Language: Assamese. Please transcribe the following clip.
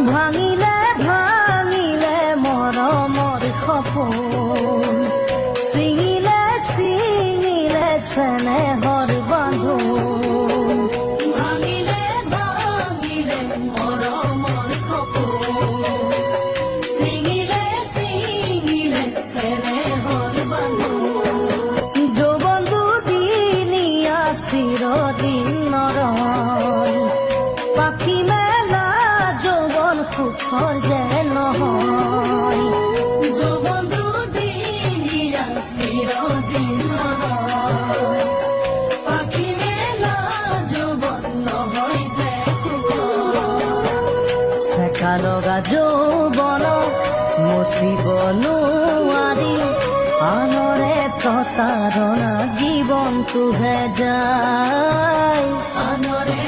ভাঙিলে ভাঙিলে মৰমৰ সপোন, ছিঙিলে ছিঙিলে চেনেহৰ বান্ধোন। ভাঙিলে ভাঙিলে মৰমৰ সপোন, ছিঙিলে ছিঙিলে চেনেহৰ বান্ধোন। যৌৱন দুদিনীয়া চিৰদিনৰ পাখি মেলা যৌৱন সুখৰ যে নহয়। যৌৱন দুদিনীয়া চিৰদিনৰ পাখি মেলা যৌৱন নহয় যে সুখৰ। চেকা লগা যৌৱন মুচিব নোৱাৰি, আনৰে প্ৰতাৰণা জীৱনটোহে যায়, আনৰে